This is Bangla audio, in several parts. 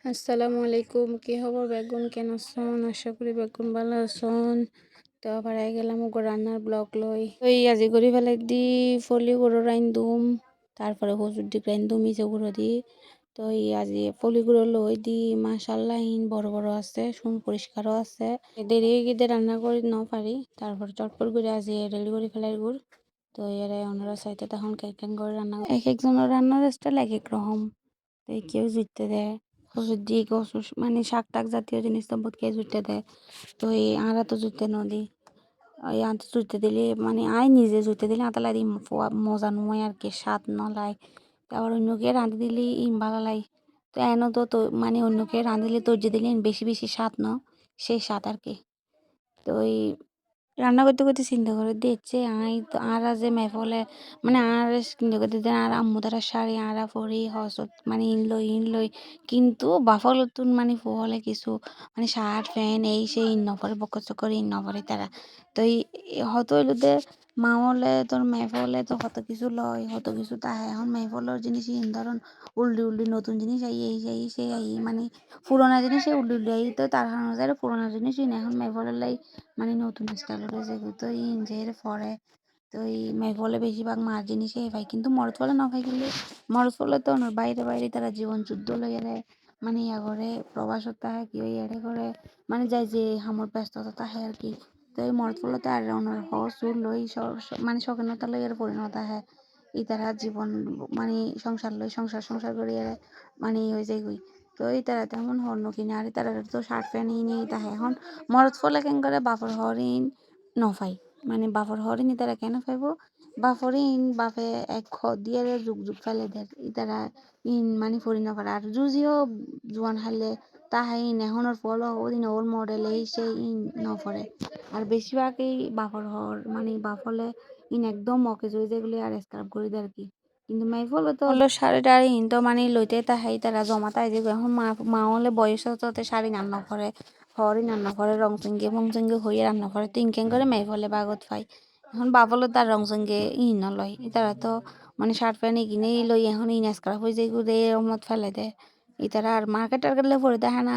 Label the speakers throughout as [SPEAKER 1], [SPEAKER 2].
[SPEAKER 1] আসসালামু আলাইকুম, কি খবর বেগুন? কেন আছেন? আশা করি বেগুন ভালো আছেন। তো আবার আই গেলাম রান্নার ব্লগ লই ওই আজি করি ফেলাই দি ফলি গুঁড়ো রাইন দুম, তারপরে হজুর দি রাইন দুম ইসে গুঁড়ো দি। তো এই আজি ফলি গুঁড়ো লই দি মাশাল্লাহ ইন বড় বড় আছে, শুন পরিষ্কারও আছে। দেরি হয়ে গিয়ে রান্না করি ন পারি, তারপর চটপট করে আজি রেডি করে ফেলাই গুড়। তো এরা ওনারা চাইতে তখন কেন করে রান্না এক একজনের রান্নার স্টাইল এক এক রকম। তো কেউ জুড়তে দেয় ওষুধ দিয়ে ওষুধ মানে শাক টাক জাতীয় জিনিস তো বহুত কে জুড়তে দেয়। তো এই আরা তো জুড়তে নদী ওই আনতে জুড়তে দিলে মানে আয় নিজে জুড়তে দিলে আতালাই দিম মজা নয় আর কি, স্বাদ নলাই। তারপর অন্যকে রাঁধে দিলে ইম ভালো লাই। তো এনে তো মানে অন্যকে রাঁধিলে তর্জি দিলে বেশি বেশি স্বাদ ন, সেই স্বাদ আর কি। তো এই রান্না করতে করতে চিন্তা করে দেখছে আই তো আরা যে মেফলে মানে আর চিন্তা করতে দেন আর আম্মু তারা শাড়ি আরা পরি হসত মানে ইন লই কিন্তু বাফলতুন মানে ফলে কিছু মানে শার্ট ফ্যান এই সেই ইন নপরে বকর চকর ইন নপরে তারা। তো এই হত হইলতে মাওলে তোর মেফলে তো কত কিছু লয় কত কিছু তাহে এখন মেফলের জিনিস ইন ধরন উল্টি উল্টি নতুন জিনিস আই এই সেই সেই আই মানে পুরোনো জিনিস উল্টি উল্টি আই। তো তার অনুযায়ী পুরোনো জিনিস ইন এখন মেফলের লাই মানে নতুন স্টাইলের যেগুলো ইঞ্জের পরে। তো এই মেঘফলে বেশিরভাগ মার জিনিসই পাই কিন্তু মরদ ফলে না পাই কিন্তু মরদ ফলে তো ওনার বাইরে বাইরে তারা জীবন যুদ্ধ লইয়ারে মানে ইয়া করে প্রবাসত তাহে কি ইয়ে করে মানে যায় যে হামর ব্যস্ততা তাহে আর কি। তো এই মরদ ফলে তো আর ওনার সুর লই মানে স্বাধীনতা লইয়ার পরিণত হয় ই তারা জীবন মানে সংসার লই সংসার সংসার করিয়ারে মানে হয়ে যায় গই। তো এই তারা তেমন হর্ন কিনে আর তারা তো শার্ট প্যান্ট নিয়ে তাহে এখন মরদ ফলে কেন করে বাপর হরিণ নফাই মানে বাপর হরিণ তারা কেন পাইব বাপরিন বাপে এক দিয়ে যুগ যুগ ফেলে দেয় তারা ইন মানে ফরি না পারে আর যুজিও জোয়ান হারলে তাহাই ইন এখনের ফল ওদিন ওর মডেল এই সেই ইন নফরে। আর বেশিরভাগই বাপর হর মানে বাফলে ইন একদম মকে জুই যেগুলি আর স্ক্রাব করে দেয় আর কি। কিন্তু মাই ফলে তো হলো শাড়ি টাড়ি ইন তো মানে লইতে তাহাই তারা জমাতাই যে এখন মা হলে বয়স তো শাড়ি রান্না করে হরই রান্না করে রং চঙ্গে হয়ে রান্না করে তিনকেন করে মেয়ে ফলে বাগত পাই। এখন বাবলও তার রং সঙ্গে নলয় তারা তো মানে শার্ট প্যান্ট কিনেই লই এখন স্কার্ফ হয়ে যায় গুড়ে মত ফেলে দেয় তারা আর মার্কেট টার্কেট পরে দেখে না।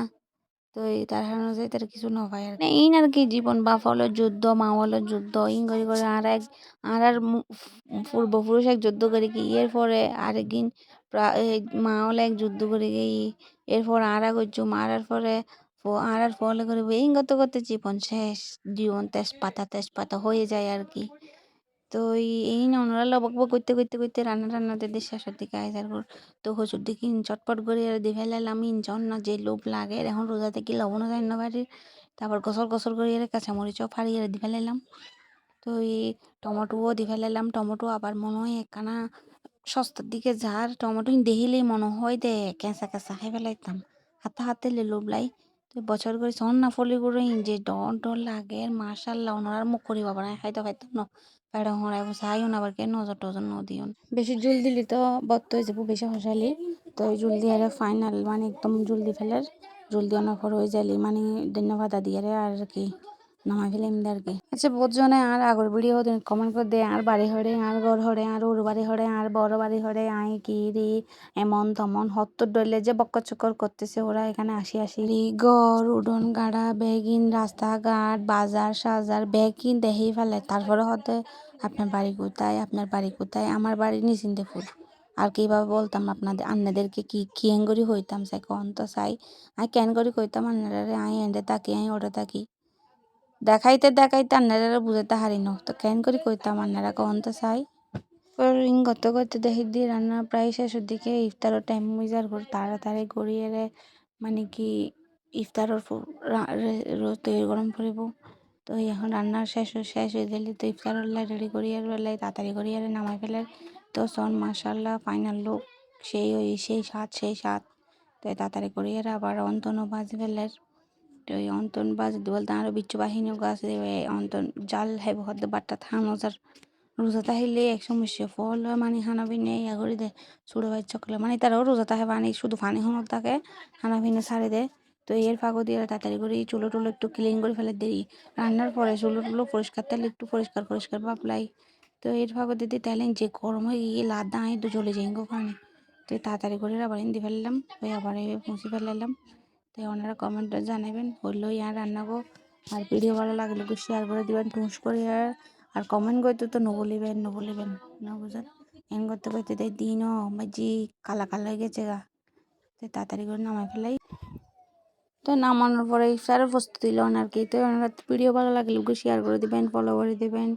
[SPEAKER 1] তো এই তার অনুযায়ী তার কিছু নপায় আর ইন আর কি জীবন বাফলের যুদ্ধ মাওয়ালের যুদ্ধ ইন করে করে আর পূর্বপুরুষ এক যুদ্ধ করে কি এর পরে আরেকদিন মাওয়ালে এক যুদ্ধ করে গিয়ে এরপর করছো মারার পরে আর ফলে করে এই করতে করতে জীবন শেষ, জীবন তেজপাতা হয়ে যায় আর কি। তো এই ওনারা লবক করতে করতে করতে রান্নাতে দিয়ে শেষের দিকে আইসার পর তো হজুর দিকে চটপট করে দি ফেলাইলাম ইনজন না যে লোভ লাগে এখন রোজা থেকে লবণও যায় না বাড়ির। তারপর গসর করে কাঁচামরিচও ফাড়িয়ে দি ফেলাইলাম। তো এই টমেটোও দি ফেলাইলাম, টমেটো আবার মনে হয় একখানা সস্তার দিকে যার টমেটো দেখিলেই মনে হয় দে কেঁচা কেঁচা খাই ফেলাইতাম হাতে লোভ লাই। তো বছর করে সন না ফলি করে যে ডর লাগে মাশাল্লাহ ওনার মুখ করি বাবা না খাইতে খাইতাম না পেড়া হড়াই চাইও না আবার কেন নজর টজর নদিও বেশি জুল দিলি তো বত্ত হয়ে যাবো বেশি হসালি। তো এই জুল দিয়ে ফাইনাল মানে একদম জুল দি ফেলার জুল দিয়ে অনেক হয়ে যালি মানে ধন্যবাদ দিয়ে আর কি নামাই ফেলে এমনি আর কি। আচ্ছা বহুত জনে আর আগর ভিডিও কমেন্ট করে দেয় আর বাড়ি হরে আর ঘর হরে আর ওর বাড়ি হরে আর বড় বাড়ি হরে আই কি রে এমন তমন হত্তর ডলে যে বক্কর চক্কর করতেছে ওরা এখানে আসি ঘর উডন গাড়া বেগিন রাস্তাঘাট বাজার সাজার বেগিন দেখেই ফেলে তারপরে হতে আপনার বাড়ি কোথায় আমার বাড়ি নিশ্চিন্তেপুর। আর কিভাবে বলতাম আপনাদেরকে কি করি হইতাম চাই কন তো চাই আই কেন করি কইতাম আপনারা আই এন্ডে থাকি আই ওটা থাকি দেখাইতে দেখাইতে আপনারা বুঝাতে হারি ন তো কেন করি কইতাম আপনারা কন তো চাই। করতে করতে দেখি দিয়ে রান্না প্রায় শেষের দিকে ইফতারের টাইম হয়ে যাওয়ার পর তাড়াতাড়ি গড়িয়ে মানে কি ইফতারের তৈরি গরম করিব। তো এখন রান্না শেষ হয়ে গেলে তো ইফতারের রেডি করিয়ে বেলায় তাড়াতাড়ি করিয়ে নামাই ফেলে। তো সন মাশাল্লাহ ফাইনাল লুক সেই স্বাদ। তো তাড়াতাড়ি করিয়ে আবার অন্তনও বাজি ফেলার। তো এই অন্তন বাজি বলতে আরও বিচ্ছু বাহিনীও গাছ অন্তন জাল হেব হতে বাট্টা থানোজার রোজা তাহিলে এক সমস্যা ফল মানে হানাবিনে ইয়া করে দে ছোটো ভাই চকলে মানে তারাও রোজা তাহে পানি শুধু পানি হনক থাকে হানাবিনে ছাড়ে দে। তো এর ফাঁকও দিয়ে তাড়াতাড়ি করে চুলো টুলো একটু ক্লিন করে ফেলে দেরি রান্নার পরে চুলো টুলো পরিষ্কার তাহলে একটু পরিষ্কার ভাবলাই। তো এর ফাঁকও দিদি তাহলে যে গরম হয়ে গিয়ে লাদা আই তো চলে যাই গো পানি তো তাড়াতাড়ি করে আবার হিন্দি ফেললাম, ওই আবার মুছে ফেলালাম। তো ওনারা কমেন্টে জানাবেন হইলো ইয়ার রান্না গো। আর ভিডিও ভালো লাগলে শেয়ার করে দিবেন টুস করে। আর কমেন্ট করতে তো নবলিবেন না বুঝেন। এন করতে করতে দেয় দিনও মাঝি কালা কালা হয়ে গেছে গা। তো তাড়াতাড়ি করে নামাই ফেলাই। তো নামানোর পরে ইফতারের প্রস্তুতি লন আর কি। তো ওনারা ভিডিও ভালো লাগলে শেয়ার করে দিবেন, ফলো করে দিবেন।